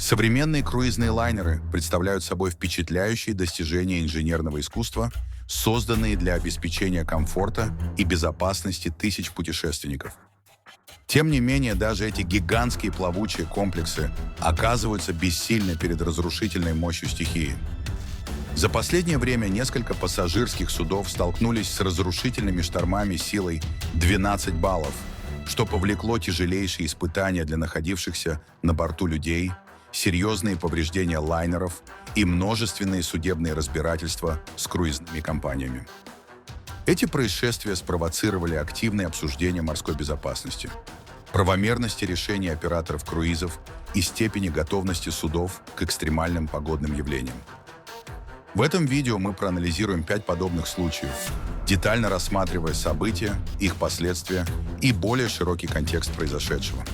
Современные круизные лайнеры представляют собой впечатляющие достижения инженерного искусства, созданные для обеспечения комфорта и безопасности тысяч путешественников. Тем не менее, даже эти гигантские плавучие комплексы оказываются бессильны перед разрушительной мощью стихии. За последнее время несколько пассажирских судов столкнулись с разрушительными штормами силой 12 баллов, что повлекло тяжелейшие испытания для находившихся на борту людей, серьезные повреждения лайнеров и множественные судебные разбирательства с круизными компаниями. Эти происшествия спровоцировали активное обсуждение морской безопасности, правомерности решений операторов круизов и степени готовности судов к экстремальным погодным явлениям. В этом видео мы проанализируем 5 подобных случаев, детально рассматривая события, их последствия и более широкий контекст произошедшего.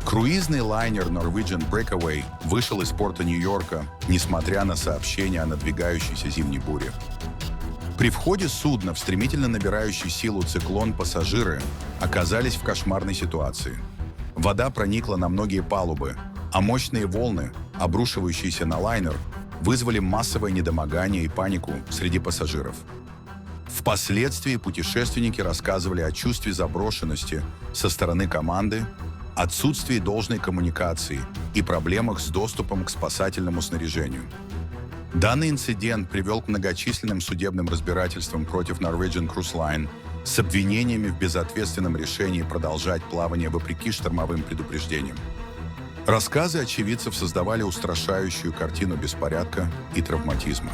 Круизный лайнер Norwegian Breakaway вышел из порта Нью-Йорка, несмотря на сообщения о надвигающейся зимней буре. При входе судна в стремительно набирающий силу циклон пассажиры оказались в кошмарной ситуации. Вода проникла на многие палубы, а мощные волны, обрушивающиеся на лайнер, вызвали массовое недомогание и панику среди пассажиров. Впоследствии путешественники рассказывали о чувстве заброшенности со стороны команды, отсутствии должной коммуникации и проблемах с доступом к спасательному снаряжению. Данный инцидент привел к многочисленным судебным разбирательствам против Norwegian Cruise Line с обвинениями в безответственном решении продолжать плавание вопреки штормовым предупреждениям. Рассказы очевидцев создавали устрашающую картину беспорядка и травматизма.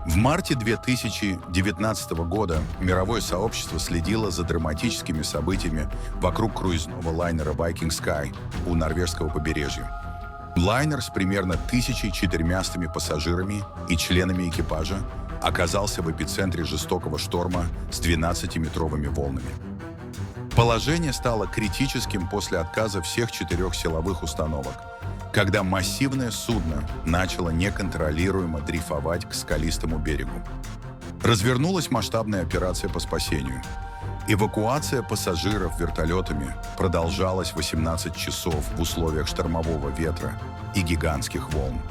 В марте 2019 года мировое сообщество следило за драматическими событиями вокруг круизного лайнера Viking Sky у норвежского побережья. Лайнер с примерно 1400 пассажирами и членами экипажа оказался в эпицентре жестокого шторма с 12-метровыми волнами. Положение стало критическим после отказа всех 4 силовых установок, когда массивное судно начало неконтролируемо дрейфовать к скалистому берегу. Развернулась масштабная операция по спасению. Эвакуация пассажиров вертолетами продолжалась 18 часов в условиях штормового ветра и гигантских волн.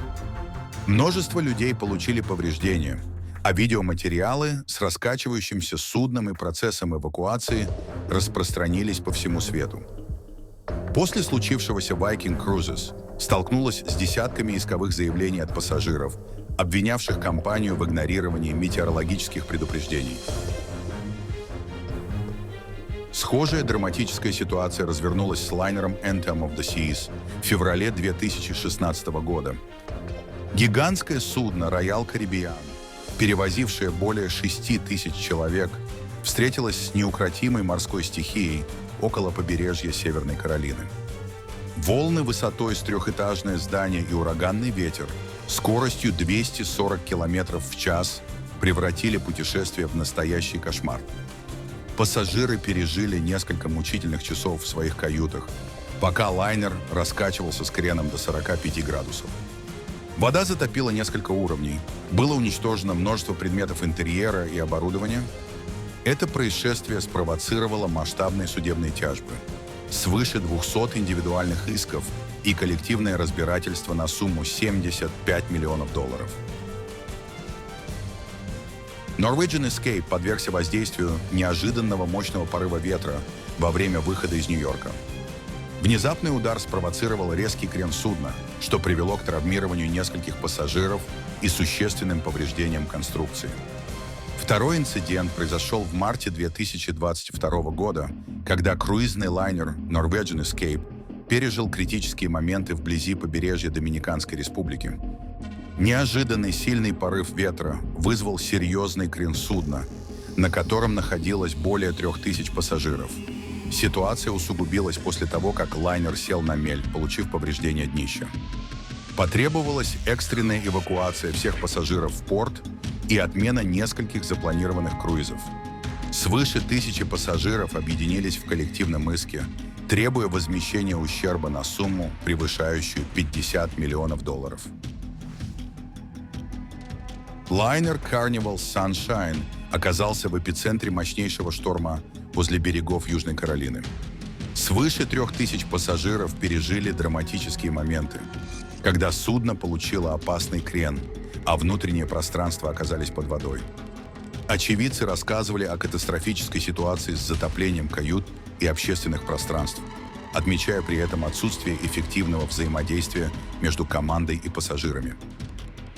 Множество людей получили повреждения, а видеоматериалы с раскачивающимся судном и процессом эвакуации распространились по всему свету. После случившегося Viking Cruises столкнулась с десятками исковых заявлений от пассажиров, обвинявших компанию в игнорировании метеорологических предупреждений. Схожая драматическая ситуация развернулась с лайнером Anthem of the Seas в феврале 2016 года. Гигантское судно Royal Caribbean, перевозившее более 6000 человек, встретилось с неукротимой морской стихией около побережья Северной Каролины. Волны высотой с трехэтажное здание и ураганный ветер скоростью 240 км в час превратили путешествие в настоящий кошмар. Пассажиры пережили несколько мучительных часов в своих каютах, пока лайнер раскачивался с креном до 45 градусов. Вода затопила несколько уровней, было уничтожено множество предметов интерьера и оборудования. Это происшествие спровоцировало масштабные судебные тяжбы, свыше 200 индивидуальных исков и коллективное разбирательство на сумму $75 миллионов. Norwegian Escape подвергся воздействию неожиданного мощного порыва ветра во время выхода из Нью-Йорка. Внезапный удар спровоцировал резкий крен судна, что привело к травмированию нескольких пассажиров и существенным повреждениям конструкции. Второй инцидент произошел в марте 2022 года, когда круизный лайнер Norwegian Escape пережил критические моменты вблизи побережья Доминиканской Республики. Неожиданный сильный порыв ветра вызвал серьезный крен судна, на котором находилось более 3000 пассажиров. Ситуация усугубилась после того, как лайнер сел на мель, получив повреждение днища. Потребовалась экстренная эвакуация всех пассажиров в порт и отмена нескольких запланированных круизов. Свыше 1000 пассажиров объединились в коллективном иске, требуя возмещения ущерба на сумму, превышающую $50 миллионов. Лайнер Carnival Sunshine оказался в эпицентре мощнейшего шторма возле берегов Южной Каролины. Свыше 3000 пассажиров пережили драматические моменты, когда судно получило опасный крен, а внутреннее пространство оказались под водой. Очевидцы рассказывали о катастрофической ситуации с затоплением кают и общественных пространств, отмечая при этом отсутствие эффективного взаимодействия между командой и пассажирами.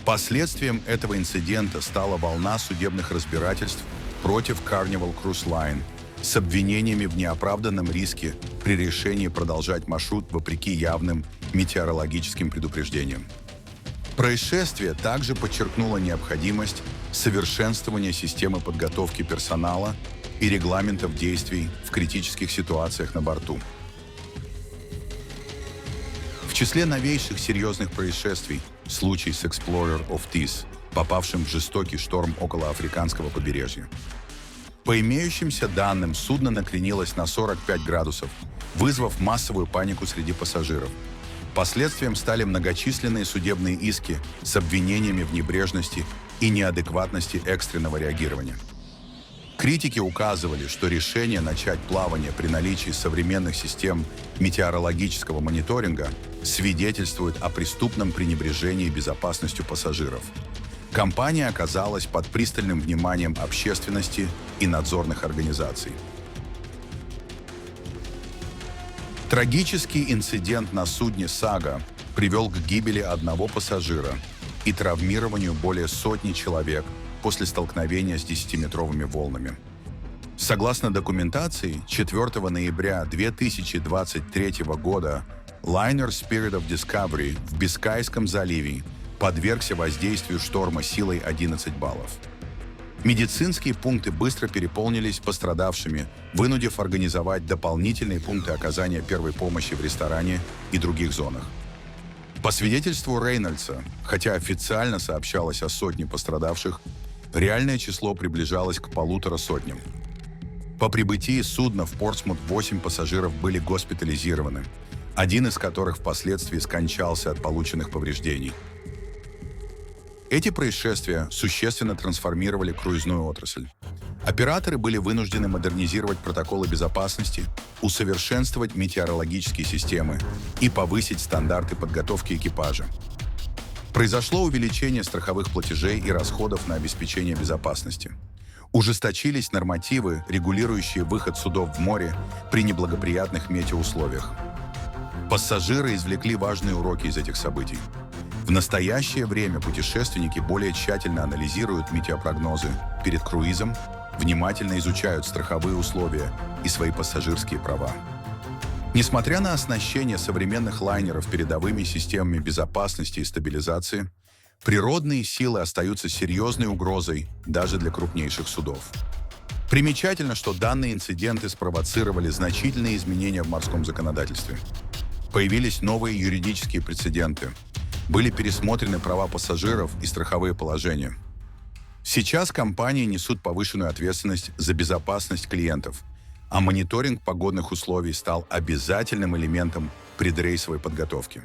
Последствием этого инцидента стала волна судебных разбирательств против Carnival Cruise Line с обвинениями в неоправданном риске при решении продолжать маршрут вопреки явным метеорологическим предупреждениям. Происшествие также подчеркнуло необходимость совершенствования системы подготовки персонала и регламентов действий в критических ситуациях на борту. В числе новейших серьезных происшествий случай с Explorer of Tees, попавшим в жестокий шторм около африканского побережья. По имеющимся данным, судно накренилось на 45 градусов, вызвав массовую панику среди пассажиров. Последствием стали многочисленные судебные иски с обвинениями в небрежности и неадекватности экстренного реагирования. Критики указывали, что решение начать плавание при наличии современных систем метеорологического мониторинга свидетельствует о преступном пренебрежении безопасностью пассажиров. Компания оказалась под пристальным вниманием общественности и надзорных организаций. Трагический инцидент на судне «Сага» привел к гибели одного пассажира и травмированию более сотни человек после столкновения с 10-метровыми волнами. Согласно документации, 4 ноября 2023 года лайнер Spirit of Discovery в Бискайском заливе подвергся воздействию шторма силой 11 баллов. Медицинские пункты быстро переполнились пострадавшими, вынудив организовать дополнительные пункты оказания первой помощи в ресторане и других зонах. По свидетельству Рейнольдса, хотя официально сообщалось о сотне пострадавших, реальное число приближалось к 150. По прибытии судна в Портсмут 8 пассажиров были госпитализированы, один из которых впоследствии скончался от полученных повреждений. Эти происшествия существенно трансформировали круизную отрасль. Операторы были вынуждены модернизировать протоколы безопасности, усовершенствовать метеорологические системы и повысить стандарты подготовки экипажа. Произошло увеличение страховых платежей и расходов на обеспечение безопасности. Ужесточились нормативы, регулирующие выход судов в море при неблагоприятных метеоусловиях. Пассажиры извлекли важные уроки из этих событий. В настоящее время путешественники более тщательно анализируют метеопрогнозы перед круизом, внимательно изучают страховые условия и свои пассажирские права. Несмотря на оснащение современных лайнеров передовыми системами безопасности и стабилизации, природные силы остаются серьезной угрозой даже для крупнейших судов. Примечательно, что данные инциденты спровоцировали значительные изменения в морском законодательстве. Появились новые юридические прецеденты, были пересмотрены права пассажиров и страховые положения. Сейчас компании несут повышенную ответственность за безопасность клиентов, а мониторинг погодных условий стал обязательным элементом предрейсовой подготовки.